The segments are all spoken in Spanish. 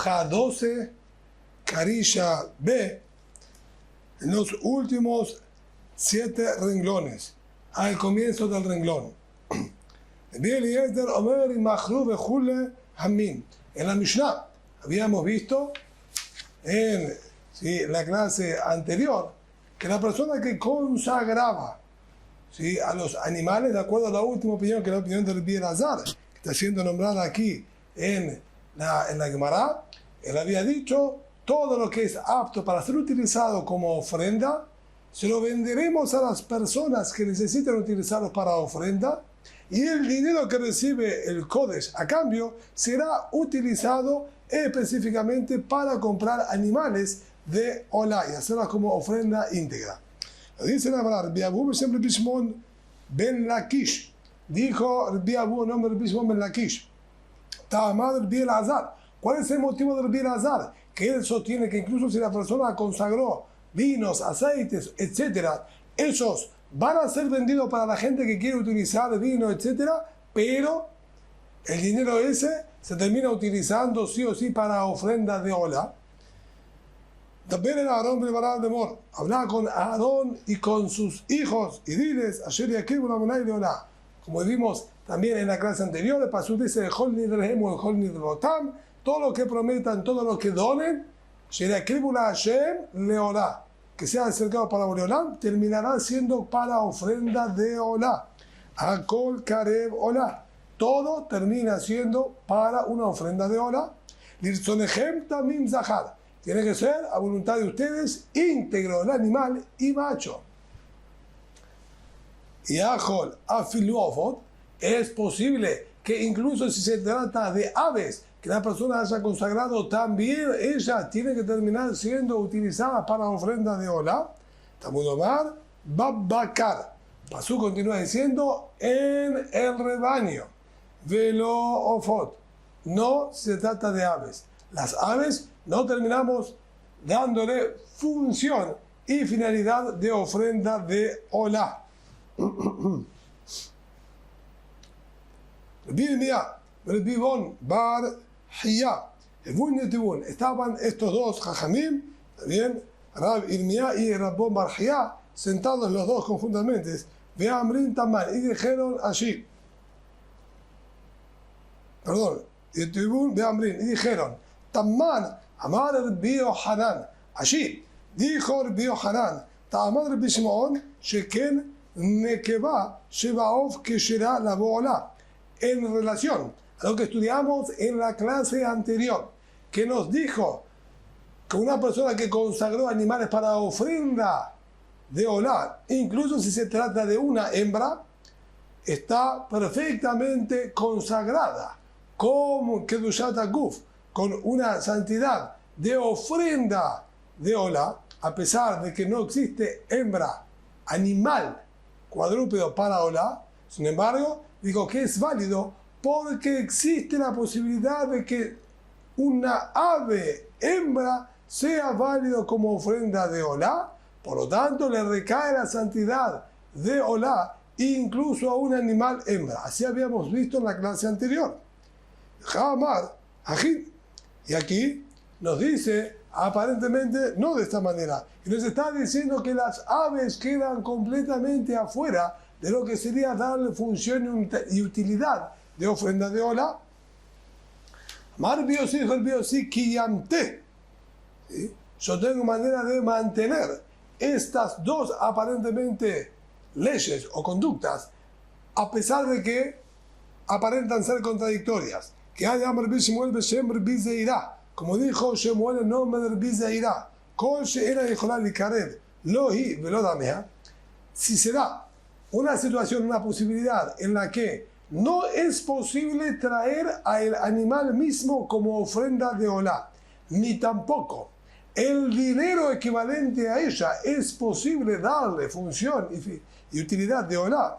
hoja 12, carilla B, en los últimos 7 renglones, al comienzo del renglón. En la Mishnah habíamos visto en la clase anterior que la persona que consagraba a los animales, de acuerdo a la última opinión, que es la opinión del Rabbi Elazar, que está siendo nombrada aquí en la Gemara, él había dicho: todo lo que es apto para ser utilizado como ofrenda, se lo venderemos a las personas que necesitan utilizarlo para ofrenda, y el dinero que recibe el Kodesh a cambio será utilizado específicamente para comprar animales de Olá y hacerlas como ofrenda íntegra. Lo dice la Gemara: Rabbi Abu siempre Bishmon ben Lakish, dijo Rabbi Abu, nombre de Bishmon ben Lakish, Ta'amad Rabbi Elazar. ¿Cuál es el motivo de Rabbi Elazar? Que él sostiene que incluso si la persona consagró vinos, aceites, etcétera, esos van a ser vendidos para la gente que quiere utilizar vino, etcétera, pero el dinero ese se termina utilizando sí o sí para ofrenda de Olá. También era Aarón preparado de mor. Habla con Aarón y con sus hijos y diles: Asher yakibu la monay de Olá. Como vimos también en la clase anterior, el pasuk dice: Hol nidrehem o hol nidrotam. Todo lo que prometan, todo lo que donen, Asher yakibu la Hashem le Olá, que sea acercado para Olá, terminará siendo para ofrenda de Olá. Akol karev Olá. Todo termina siendo para una ofrenda de Olá. Lirzonehem tamim zahar. Tiene que ser a voluntad de ustedes íntegro el animal y macho. Y Ajol afiluofot, es posible que incluso si se trata de aves que la persona haya consagrado, también ella tiene que terminar siendo utilizada para ofrenda de Olá. Tamudomar Babbakar. Pasú continúa diciendo: en el rebaño. Veloofot. No se trata de aves. Las aves no terminamos dándole función y finalidad de ofrenda de Olá. Rabbi Bon Bar Hiyá, estaban estos dos Jajamim, bien, Rab Irmía y Rabbon Bar Hiyá, sentados los dos conjuntamente, Veamrin Taman, y dijeron allí, perdón, Veamrin, y dijeron: Taman, Amar Rabbi Yohanan, allí dijo Rabbi Yohanan, Ta'amad Rabbi Shimon, Sheken Nekeva, Shebaov Keshera la Olá. En relación a lo que estudiamos en la clase anterior, que nos dijo que una persona que consagró animales para ofrenda de Olá, incluso si se trata de una hembra, está perfectamente consagrada como Kedushat Aguf, con una santidad de ofrenda de Olá, a pesar de que no existe hembra, animal, cuadrúpedo para Olá. Sin embargo, digo que es válido porque existe la posibilidad de que una ave hembra sea válido como ofrenda de Olá. Por lo tanto, le recae la santidad de Olá incluso a un animal hembra. Así habíamos visto en la clase anterior. Jamar, Ajid. Y aquí nos dice, aparentemente, no de esta manera. Y nos está diciendo que las aves quedan completamente afuera de lo que sería darle función y utilidad de ofrenda de Olá. Mar Biosi, el Biosi, Kiyamte. Yo tengo manera de mantener estas dos aparentemente leyes o conductas, a pesar de que aparentan ser contradictorias. Que haya Rabbi Shemuel Beshem Rabbi Zeirá, como dijo Shemuel en nombre de Rabbi Zeirá, Kol she'era yecholá likarev, lo hi velo damea. Si se da una situación, una posibilidad en la que no es posible traer al animal mismo como ofrenda de Olá, ni tampoco el dinero equivalente a ella es posible darle función y utilidad de Olá,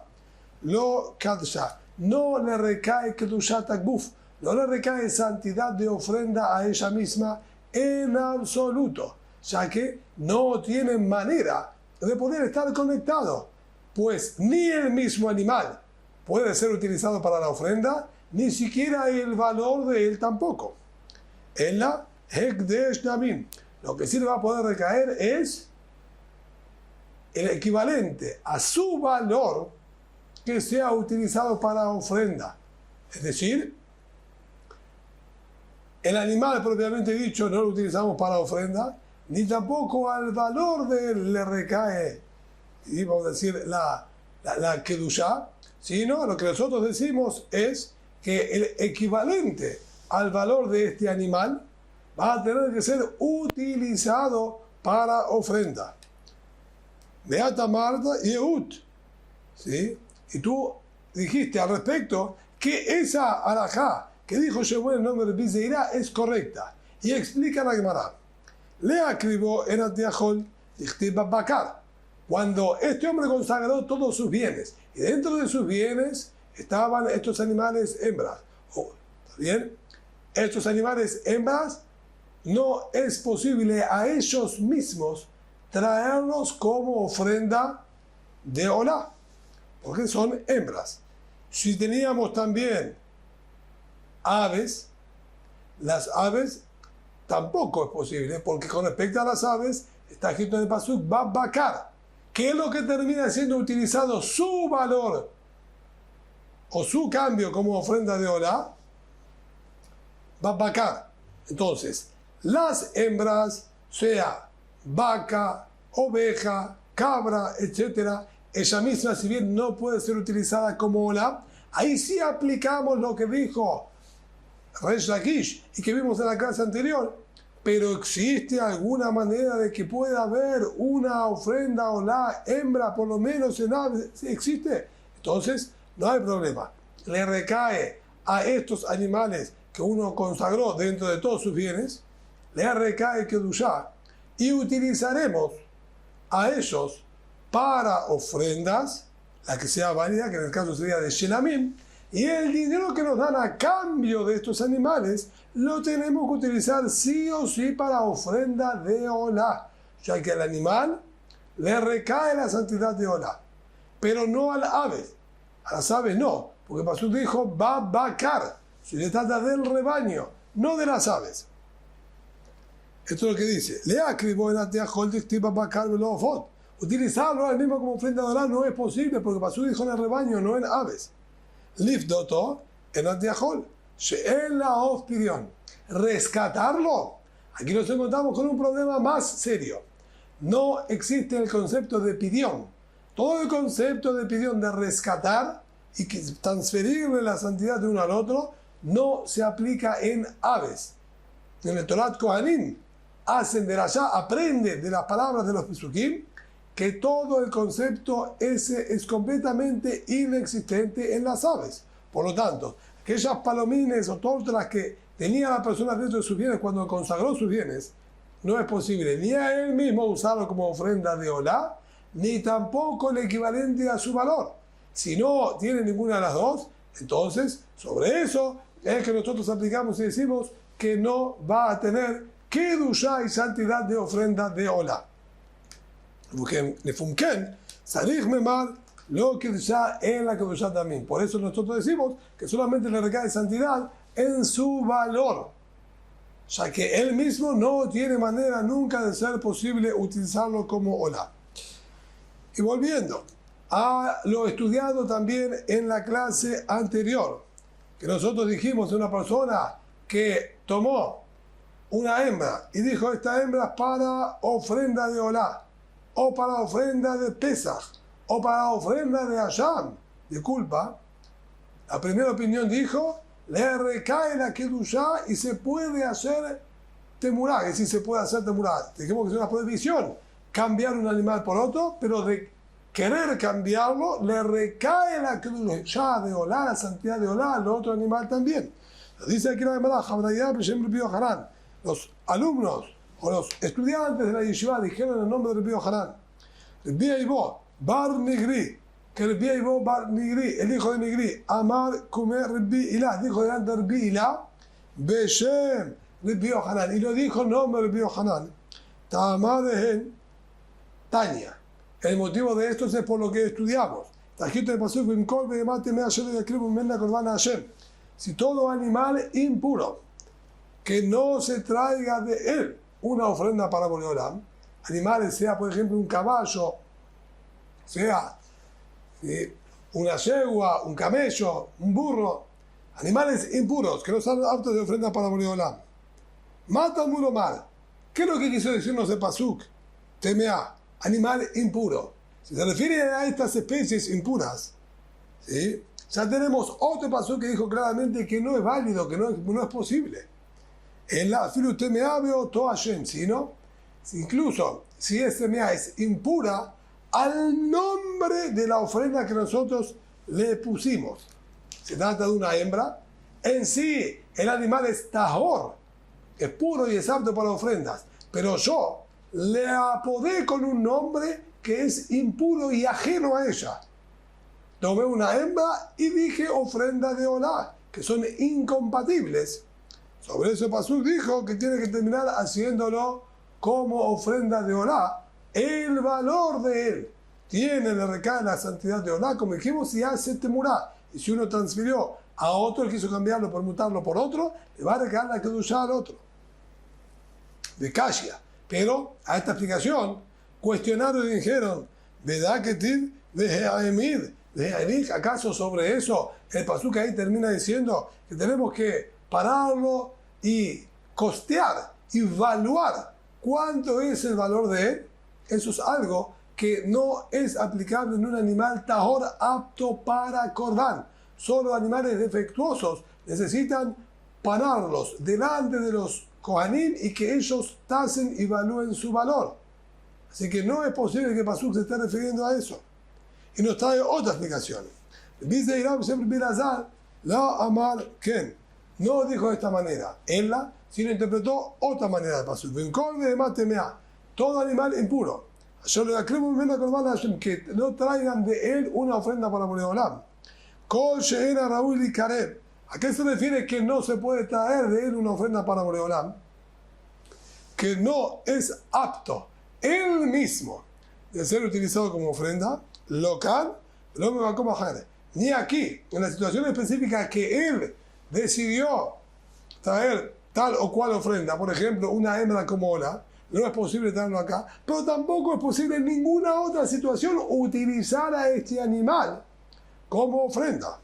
lo kadsha, no le recae kedushat aguf, no le recae santidad de ofrenda a ella misma en absoluto, ya que no tiene manera de poder estar conectado, pues ni el mismo animal puede ser utilizado para la ofrenda, ni siquiera el valor de él tampoco. Ella, Hekdesh Damim. Lo que sí le va a poder recaer es el equivalente a su valor que sea utilizado para ofrenda. Es decir, el animal propiamente dicho no lo utilizamos para ofrenda, ni tampoco al valor de él le recae, y vamos a decir, la kedushá, sino lo que nosotros decimos es que el equivalente al valor de este animal va a tener que ser utilizado para ofrenda. Beata Marta y Eut. ¿Sí? Y tú dijiste al respecto que esa alajá que dijo Shemuel en nombre de Bizeirá es correcta. Y explica la Gemara. Le escribió en Atiahol, Bakar, cuando este hombre consagró todos sus bienes, y dentro de sus bienes estaban estos animales hembras. ¿Está bien? Estos animales hembras no es posible a ellos mismos traerlos como ofrenda de Olá, porque son hembras. Si teníamos también aves, las aves tampoco es posible, porque con respecto a las aves, está escrito en el pasuk Bakar, que es lo que termina siendo utilizado su valor o su cambio como ofrenda de Olá, Bakar. Entonces, las hembras, sea vaca, oveja, cabra, etc., ella misma, si bien no puede ser utilizada como Olá, ahí sí aplicamos lo que dijo Resh Lakish y que vimos en la clase anterior, pero existe alguna manera de que pueda haber una ofrenda Olá hembra, por lo menos en aves, ¿sí existe? Entonces, no hay problema. Le recae a estos animales que uno consagró dentro de todos sus bienes, le recae Kedushá, y utilizaremos a ellos para ofrendas, la que sea válida, que en el caso sería de Shelamim, y el dinero que nos dan a cambio de estos animales lo tenemos que utilizar sí o sí para ofrenda de Olá, ya que al animal le recae la santidad de Olá, pero no a las aves. A las aves no, porque Pasuk dijo Bakar, si se trata del rebaño, no de las aves. Esto es lo que dice. Le escribo en Atiahol Dictiva Bakar Velofot. Utilizarlo al mismo como ofrenda de Olá no es posible, porque Pasuk dijo en el rebaño, no en aves. Lifdoto en Atiahol. She'en la of pidión. Rescatarlo. Aquí nos encontramos con un problema más serio. No existe el concepto de pidión. Todo el concepto de pidión de rescatar y transferirle la santidad de uno al otro no se aplica en aves. En el Torat Kohanim hacen de allá, aprende de las palabras de los Pesukim que todo el concepto ese es completamente inexistente en las aves. Por lo tanto, aquellas palomines o tortas que tenía la persona dentro de sus bienes cuando consagró sus bienes, no es posible ni a él mismo usarlo como ofrenda de Olá, ni tampoco el equivalente a su valor. Si no tiene ninguna de las dos, entonces sobre eso es que nosotros aplicamos y decimos que no va a tener kedushá y santidad de ofrenda de Olá. Lo que ya en la kedushá también. Por eso nosotros decimos que solamente le recae santidad en su valor, ya que él mismo no tiene manera nunca de ser posible utilizarlo como Olá. Y volviendo a lo estudiado también en la clase anterior, que nosotros dijimos de una persona que tomó una hembra y dijo, esta hembra es para ofrenda de Olá, o para ofrenda de Pesach, o para ofrenda de Hashem, de culpa. La primera opinión dijo, le recae la kedushá y se puede hacer temurá, es decir, se puede hacer temurá. Dijimos que es una prohibición cambiar un animal por otro, pero de querer cambiarlo, le recae la kedushá de Olá, la santidad de Olá, al otro animal también. Lo dice aquí la Gemara, los alumnos o los estudiantes de la yeshiva dijeron el nombre de Rabbi Yohanan, Rabbi Aibo Bar Nigri, que Rabbi Aibo Bar Nigri, el hijo de Nigri, Amar Kumer Rabbi Ilah, dijo delante de Rabbi Ilah, Beshem Rabbi Yohanan, y lo dijo el nombre de Rabbi Yohanan, Tamadehen Tanya. El motivo de esto es por lo que estudiamos. Está escrito en el pasuk, si todo animal impuro que no se traiga de él una ofrenda para Boreolam. Animales, sea por ejemplo un caballo, sea una yegua, un camello, un burro, animales impuros que no son aptos de ofrenda para Boreolam. Mata un muro mal. ¿Qué es lo que quiso decirnos el pasuk? Temea, animal impuro. Si se refiere a estas especies impuras, ¿sí? Ya tenemos otro pasuk que dijo claramente que no es válido, que no es posible. En la filu temea veo to Hashem, sino incluso si ese temea es impura al nombre de la ofrenda que nosotros le pusimos. Se trata de una hembra. En sí, el animal es tahor, es puro y es apto para ofrendas. Pero yo le apodé con un nombre que es impuro y ajeno a ella. Tomé una hembra y dije ofrenda de olá, que son incompatibles. Sobre eso Pasuk dijo que tiene que terminar haciéndolo como ofrenda de olá. El valor de él le recae la santidad de olá, como dijimos, y hace temurá. Y si uno transfirió a otro, él quiso cambiarlo por mutarlo por otro, le va a recaer la kedushá al otro. De Kashia. Pero a esta explicación cuestionaron y dijeron, ¿verdad que tid de Haemid? ¿Acaso sobre eso el pasuk ahí termina diciendo que tenemos que pararlo y costear, evaluar cuánto es el valor de él? Eso es algo que no es aplicable en un animal tahor apto para Corbán. Solo animales defectuosos necesitan pararlos delante de los Kohanim y que ellos tasen y evalúen su valor. Así que no es posible que Pasuk se esté refiriendo a eso. Y nos trae otra explicación. Dice Irán siempre Bilazar, la amar ken. No dijo de esta manera, ella, sino interpretó otra manera de Pasuk. Todo animal impuro. Yo le aclamo que no traigan de él una ofrenda para Boreolam. Kol she'ena Raúl y Kareb. ¿A qué se refiere que no se puede traer de él una ofrenda para Boreolam? Que no es apto él mismo de ser utilizado como ofrenda local, no me va a comer. Ni aquí, en la situación específica que él decidió traer tal o cual ofrenda, por ejemplo, una hembra como Ola, no es posible traerlo acá, pero tampoco es posible en ninguna otra situación utilizar a este animal como ofrenda.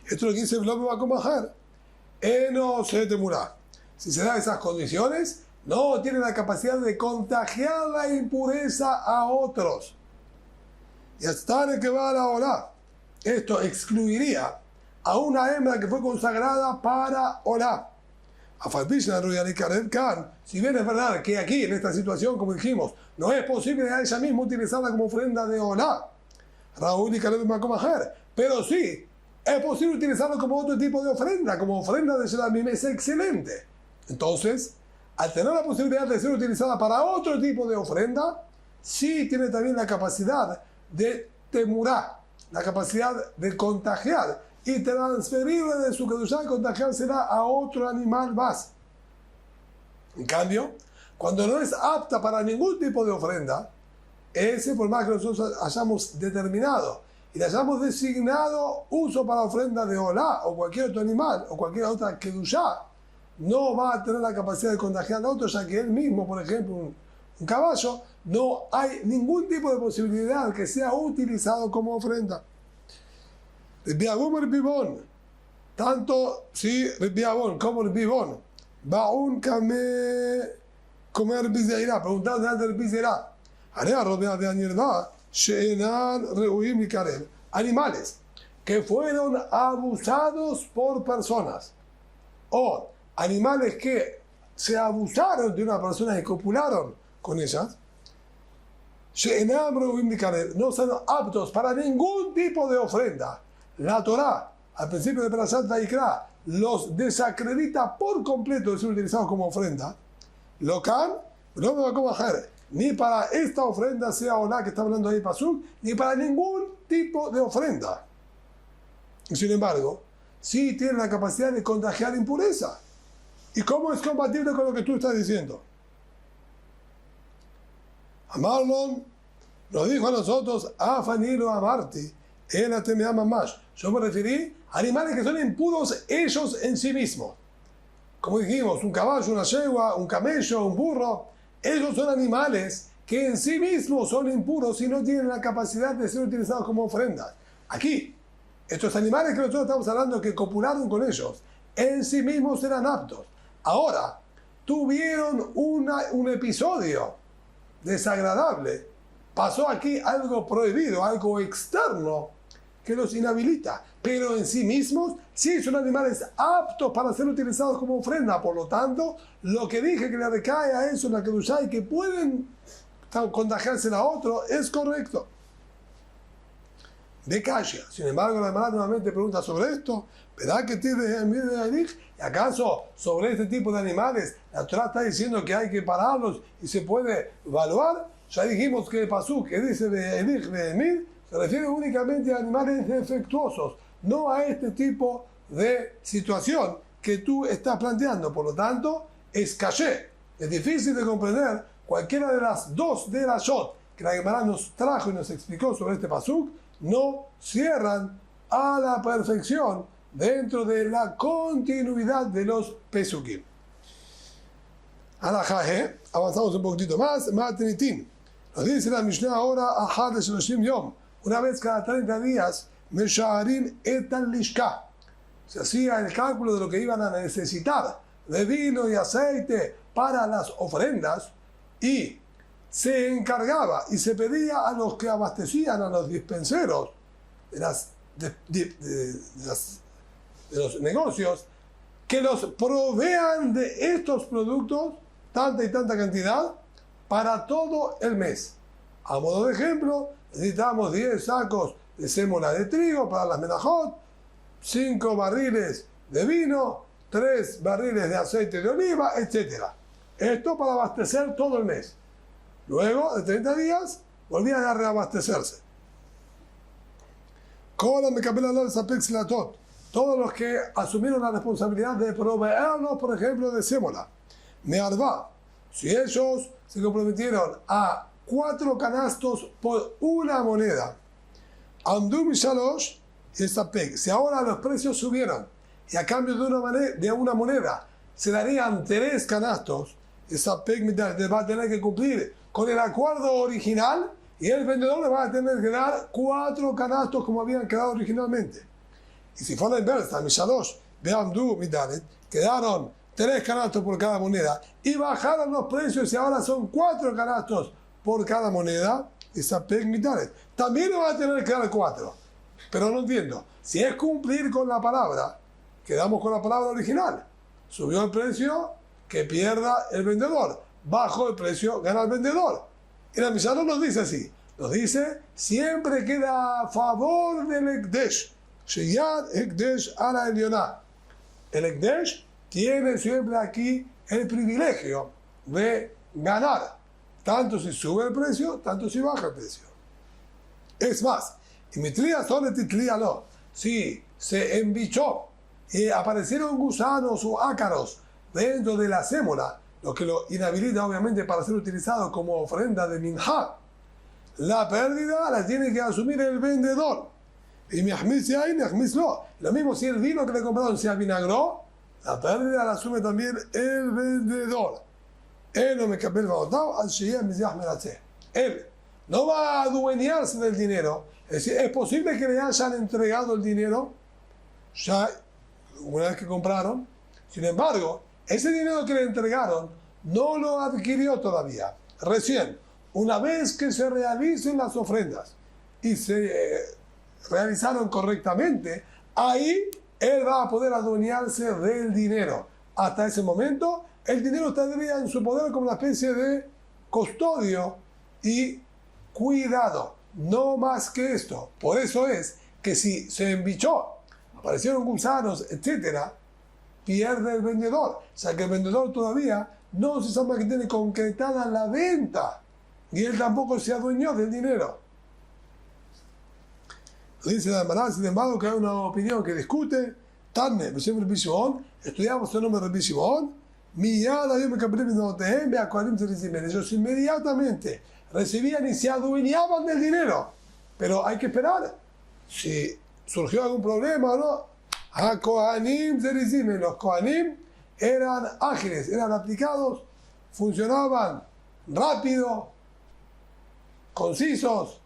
Esto es lo que dice Blob va a comer. No se temurá. Si se dan esas condiciones, no tiene la capacidad de contagiar la impureza a otros. Y hasta que va a la Olá. Esto excluiría a una hembra que fue consagrada para Olá. A Falpishna Ruyari Kareb Khan. Si bien es verdad que aquí, en esta situación, como dijimos, no es posible a ella misma utilizarla como ofrenda de Olá, Raúl y Kareb Makomaher, pero sí es posible utilizarlo como otro tipo de ofrenda, como ofrenda de Shelamim, es excelente. Entonces, al tener la posibilidad de ser utilizada para otro tipo de ofrenda, sí tiene también la capacidad de temurá, la capacidad de contagiar y transferirle de su kedushá y contagiársela a otro animal más. En cambio, cuando no es apta para ningún tipo de ofrenda, ese, por más que nosotros hayamos determinado y le hayamos designado uso para ofrenda de olá o cualquier otro animal o cualquier otra kedushá, no va a tener la capacidad de contagiar a otro, ya que él mismo, por ejemplo, un caballo, no hay ningún tipo de posibilidad que sea utilizado como ofrenda. Bibón, tanto si Bibón como Bibón, Baún comer bizeirá, preguntando delante del bizeirá, animales que fueron abusados por personas o animales que se abusaron de una persona y copularon con ellas, no son aptos para ningún tipo de ofrenda. La Torá, al principio de Perashat Vaikra, los desacredita por completo de ser utilizados como ofrenda. Locan, no me va a comer ni para esta ofrenda, sea Olá que está hablando ahí Pasuk, ni para ningún tipo de ofrenda. Y sin embargo, sí tiene la capacidad de contagiar impureza. ¿Y cómo es compatible con lo que tú estás diciendo? Amarlon nos dijo a nosotros, Afanilo Amarti, él te me ama más. Yo me referí a animales que son impuros ellos en sí mismos. como dijimos, un caballo, una yegua, un camello, un burro, ellos son animales que en sí mismos son impuros y no tienen la capacidad de ser utilizados como ofrendas. Aquí, estos animales que nosotros estamos hablando que copularon con ellos, en sí mismos eran aptos. Ahora, tuvieron un episodio desagradable. Pasó aquí algo prohibido, algo externo que los inhabilita. Pero en sí mismos, sí son animales aptos para ser utilizados como ofrenda. Por lo tanto, lo que dije que le recae a eso en la Kedushá y que pueden contagiarse a otro, es correcto. De Kashia. Sin embargo, la hermana nuevamente pregunta sobre esto. ¿Verdad que tiene y acaso sobre este tipo de animales la Torah está diciendo que hay que pararlos y se puede evaluar? Ya dijimos que el pasuk que dice de se refiere únicamente a animales defectuosos, no a este tipo de situación que tú estás planteando. Por lo tanto, es caché. Es difícil de comprender cualquiera de las dos de las shot que la Gemara nos trajo y nos explicó sobre este pasuk, no cierran a la perfección dentro de la continuidad de los pesukim. Alajaje, avanzamos un poquitito más. Matnitin. Nos dice la Mishnah ahora, Ahad Shloshim Yom. Una vez cada 30 días, Mesharim etan lishka. Se hacía el cálculo de lo que iban a necesitar de vino y aceite para las ofrendas y se encargaba y se pedía a los que abastecían, a los dispenseros de los negocios, que los provean de estos productos, tanta y tanta cantidad, para todo el mes. A modo de ejemplo, necesitamos 10 sacos de sémola de trigo para las menajot, 5 barriles de vino, 3 barriles de aceite de oliva, etc. Esto para abastecer todo el mes. Luego de 30 días, volvían a reabastecerse. Todos los que asumieron la responsabilidad de proveernos, por ejemplo, de sémola. Me'arba, si ellos se comprometieron a 4 canastos por una moneda. Amdu Mishalosh y Sapek. Si ahora los precios subieron y a cambio de una moneda se darían 3 canastos, Sapek va a tener que cumplir con el acuerdo original y el vendedor le va a tener que dar 4 canastos como habían quedado originalmente. Y si fue la inversa, Mishalosh, Beamdu Midalet, quedaron 3 canastos por cada moneda y bajaron los precios y ahora son 4 canastos por cada moneda, esa Peg Midalet. También le va a tener que dar 4. Pero no entiendo. Si es cumplir con la palabra, quedamos con la palabra original. Subió el precio, que pierda el vendedor. Bajó el precio, gana el vendedor. Y la Mishnah no nos dice así. Nos dice, siempre queda a favor del Ekdesh. Sheyad Ekdesh ala Elioná. El Ekdesh tiene siempre aquí el privilegio de ganar. Tanto si sube el precio, tanto si baja el precio. Es más, y mi tría solo titría no. Si se embichó y aparecieron gusanos o ácaros dentro de la sémola, lo que lo inhabilita obviamente para ser utilizado como ofrenda de minjá, la pérdida la tiene que asumir el vendedor. Y mi ahmis ahí, mi ahmis no. Lo mismo si el vino que le compraron se avinagró, la pérdida la asume también el vendedor. Él no me capel vaotao al sheyem mizah meratzeh. Él no va a adueñarse del dinero. Es decir, es posible que le hayan entregado el dinero ya una vez que compraron. Sin embargo, ese dinero que le entregaron no lo adquirió todavía. Recién, una vez que se realicen las ofrendas y se realizaron correctamente, ahí él va a poder adueñarse del dinero. Hasta ese momento, el dinero estaría en su poder como una especie de custodio y cuidado. No más que esto. Por eso es que si se embichó, aparecieron gusanos, etc., pierde el vendedor. O sea que el vendedor todavía no se sabe que tiene concretada la venta. Y él tampoco se adueñó del dinero. Dice la Gemara, sin embargo, que hay una opinión que discute. Tanne, estudiamos el nombre de Rabbi Shimon. Ellos inmediatamente recibían y se adueñaban del dinero. Pero hay que esperar. Si surgió algún problema o no, los Kohanim eran ágiles, eran aplicados, funcionaban rápido, concisos,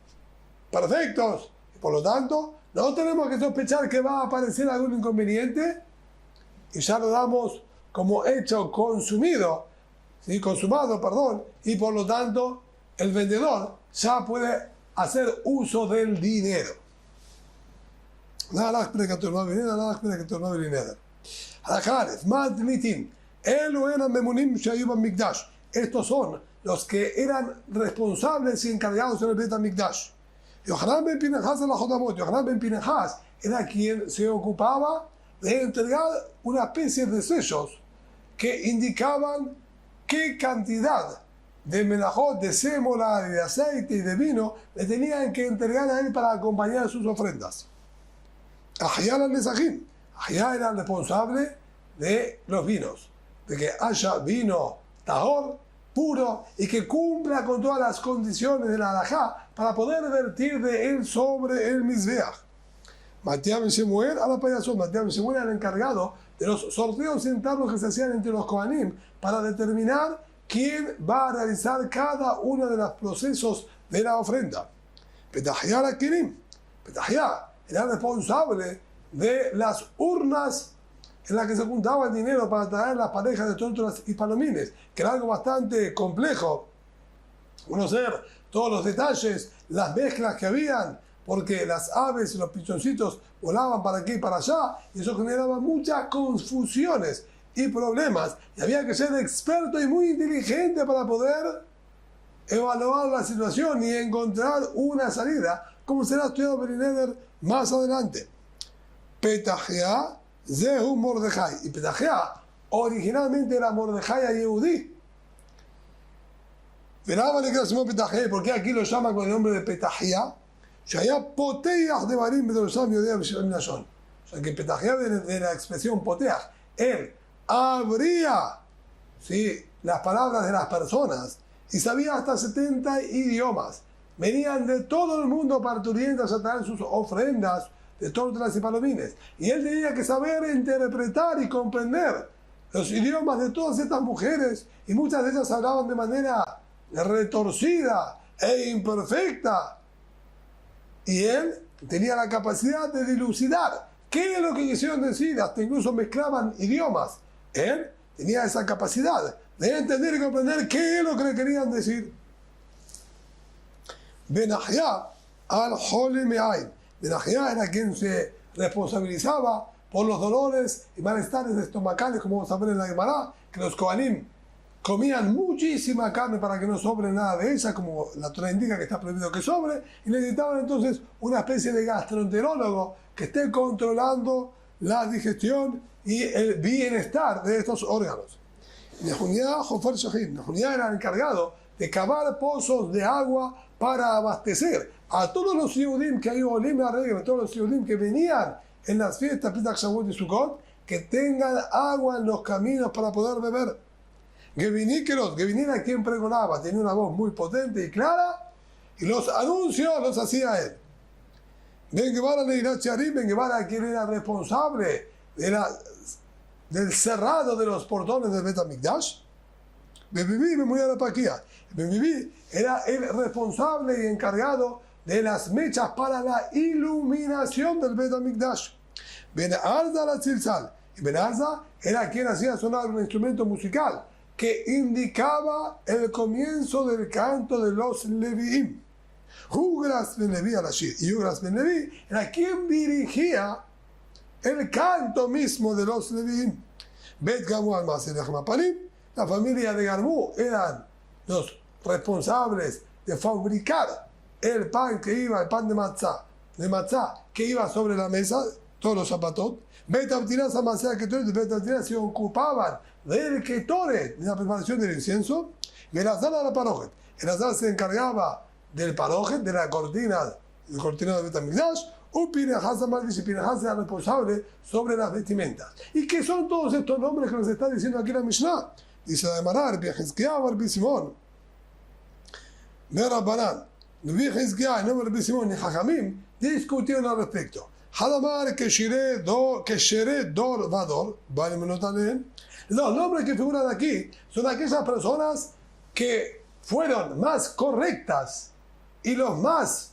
perfectos. Y por lo tanto, no tenemos que sospechar que va a aparecer algún inconveniente y ya lo damos como hecho consumido, ¿sí? Consumado, perdón, y por lo tanto el vendedor ya puede hacer uso del dinero. Estos son los que eran responsables y encargados en el Bet HaMikdash. Yohanan ben Pinehas a la Jodamot. Yohanan ben Pinehas era quien se ocupaba de entregar una especie de sellos que indicaban qué cantidad de melajot, de sémola, de aceite y de vino le tenían que entregar a él para acompañar sus ofrendas. Ahiyá al Nesajim. Ahiyá era el responsable de los vinos, de que haya vino tahor, puro, y que cumpla con todas las condiciones de la halajá para poder vertir de él sobre el Mizbeach. Matías ben Shemuel a la payasón. Matías ben Shemuel era el encargado de los sorteos internos que se hacían entre los Kohanim para determinar quién va a realizar cada uno de los procesos de la ofrenda. Petahia la Kirim. Petahia era responsable de las urnas en las que se juntaba el dinero para traer las parejas de tórtolas y palomines, que era algo bastante complejo conocer todos los detalles, las mezclas que habían, porque las aves y los pichoncitos volaban para aquí y para allá, y eso generaba muchas confusiones y problemas, y había que ser experto y muy inteligente para poder evaluar la situación y encontrar una salida, como será estudiado Berineder más adelante. Petahia Zehu Mordejai. Y Petahia originalmente era Mordejai a Yehudí. ¿Por qué aquí lo llaman con el nombre de Petahia? Shaya Poteach de Barim Bedorsham Yodea B'Shem Nashon. O sea que Petahia viene de la expresión Poteach. Él abría, ¿sí?, las palabras de las personas y sabía hasta 70 idiomas. Venían de todo el mundo parturientas a traer sus ofrendas de tórtolas y palomines. Y él tenía que saber interpretar y comprender los idiomas de todas estas mujeres, y muchas de ellas hablaban de manera retorcida e imperfecta. Y él tenía la capacidad de dilucidar qué es lo que quisieron decir, hasta incluso mezclaban idiomas. Él tenía esa capacidad de entender y comprender qué es lo que le querían decir. Benahia al-Hole Me'ain. Benahia era quien se responsabilizaba por los dolores y malestares estomacales, como vamos a ver en la Gemara, que los Kohanim comían muchísima carne para que no sobre nada de ella, como la Torah indica que está prohibido que sobre, y necesitaban entonces una especie de gastroenterólogo que esté controlando la digestión y el bienestar de estos órganos. Nehunia era encargado de cavar pozos de agua para abastecer a todos los Yehudim que hay Olim a regla, todos los Yehudim que venían en las fiestas Pesach, Shavuot y Sukkot, que tengan agua en los caminos para poder beber. Geviní era quien pregonaba, tenía una voz muy potente y clara, y los anuncios los hacía él. Ben Guevara, quien era responsable del cerrado de los portones del Bet HaMikdash. Ben-Bibi era el responsable y encargado de las mechas para la iluminación del Bet HaMikdash. Ben Arza la Tzilzal. Y Ben Arza era quien hacía sonar un instrumento musical que indicaba el comienzo del canto de los Leviim. Ugras Ben Levi al-Ashir. Y Ugras Ben Levi era quien dirigía el canto mismo de los Leviim. Bet Gamu al-Maser Panim. La familia de Garmú eran los responsables de fabricar el pan que iba, el pan de matzá, que iba sobre la mesa, todos los zapatot. Bet Abtinaz Amasea Ketoret, Bet Abtinaz se ocupaban del Ketoret, de la preparación del incienso. Y el Azar a la Parojet. El Azar se encargaba del Parojet, de la cortina de Bet HaMikdash. Un Pinehas Amalvish, y Pinehas era responsable sobre las vestimentas. ¿Y qué son todos estos nombres que nos está diciendo aquí la Mishnah? Dice la Gemara, Rabbi Hizkiah, Rabbi Simón, Rabbanan, Rabbi Hizkiah, no Rabbi Simón ni Jajamim, discutieron al respecto. Hadamar que Shere Dor Vador, vale menotanen. Los nombres que figuran aquí son aquellas personas que fueron más correctas y los más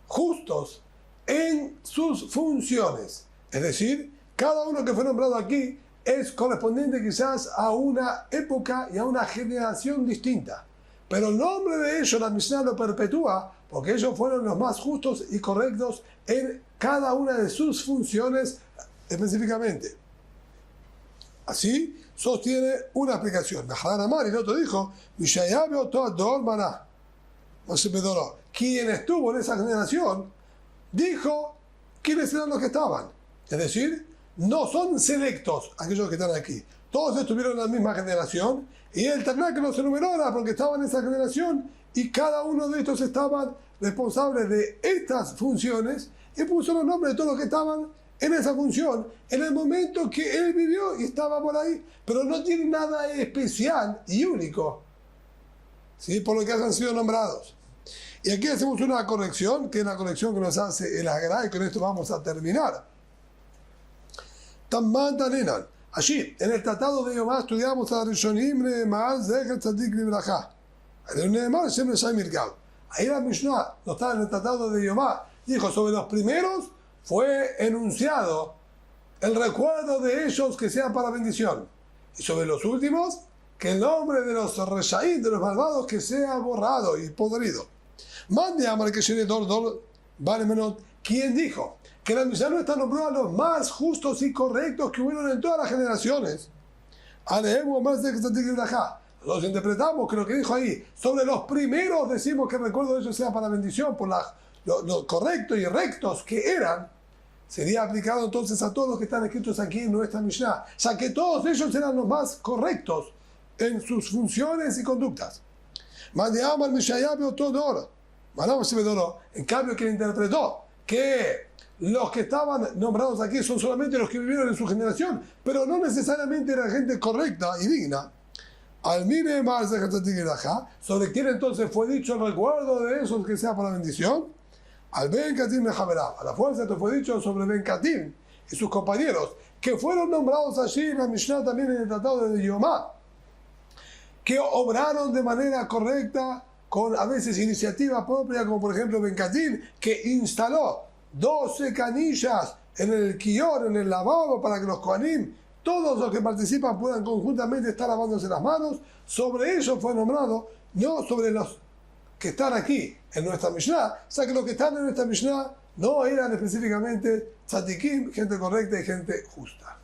justos en sus funciones. Es decir, cada uno que fue nombrado aquí es correspondiente quizás a una época y a una generación distinta. Pero el nombre de ellos la Mishnah lo perpetúa porque ellos fueron los más justos y correctos en cada una de sus funciones específicamente. Así sostiene una explicación. Mehadan Amar, y el otro dijo, quien estuvo en esa generación dijo quiénes eran los que estaban. Es decir, no son selectos aquellos que están aquí. Todos estuvieron en la misma generación y el Taná no se numeró porque estaban en esa generación y cada uno de estos estaban responsables de estas funciones y puso los nombres de todos los que estaban en esa función en el momento que él vivió y estaba por ahí, pero no tiene nada especial y único, ¿sí?, por lo que hayan sido nombrados. Y aquí hacemos una corrección, que es la corrección que nos hace el Agra, y con esto vamos a terminar. Tamman Tanenan. Allí, en el tratado de Yomá, estudiamos a Rishonim Neemar Zecher Tzadik Libraja. Neemar Shem Shai Mirkab. Ahí la Mishnah, no está en el tratado de Yomá, dijo sobre los primeros fue enunciado el recuerdo de ellos que sea para bendición. Y sobre los últimos, que el nombre de los reshaim, de los malvados, que sea borrado y podrido. Mande a Marqueshire Dor vale menos. ¿Quién dijo que la Mishnah no está nombrada a los más justos y correctos que hubieron en todas las generaciones? Nosotros interpretamos que lo que dijo ahí, sobre los primeros decimos que el recuerdo de ellos sea para bendición, por lo correctos y rectos que eran, sería aplicado entonces a todos los que están escritos aquí en nuestra Mishnah, ya que todos ellos eran los más correctos en sus funciones y conductas. En cambio, quien interpretó que los que estaban nombrados aquí son solamente los que vivieron en su generación, pero no necesariamente era gente correcta y digna. ¿Sobre quién entonces fue dicho el recuerdo de esos que sea para bendición? Al Ben Katim de Javerá. A la fuerza esto fue dicho sobre Ben Katim y sus compañeros, que fueron nombrados allí en la Mishnah también en el tratado de Yomá, que obraron de manera correcta, con a veces iniciativa propia, como por ejemplo Ben Katim, que instaló 12 canillas en el Kior, en el lavabo, para que los Kohanim, todos los que participan, puedan conjuntamente estar lavándose las manos. Sobre ellos fue nombrado, no sobre los que están aquí en nuestra Mishnah, o sea que los que están en nuestra Mishnah no eran específicamente tzadikim, gente correcta y gente justa.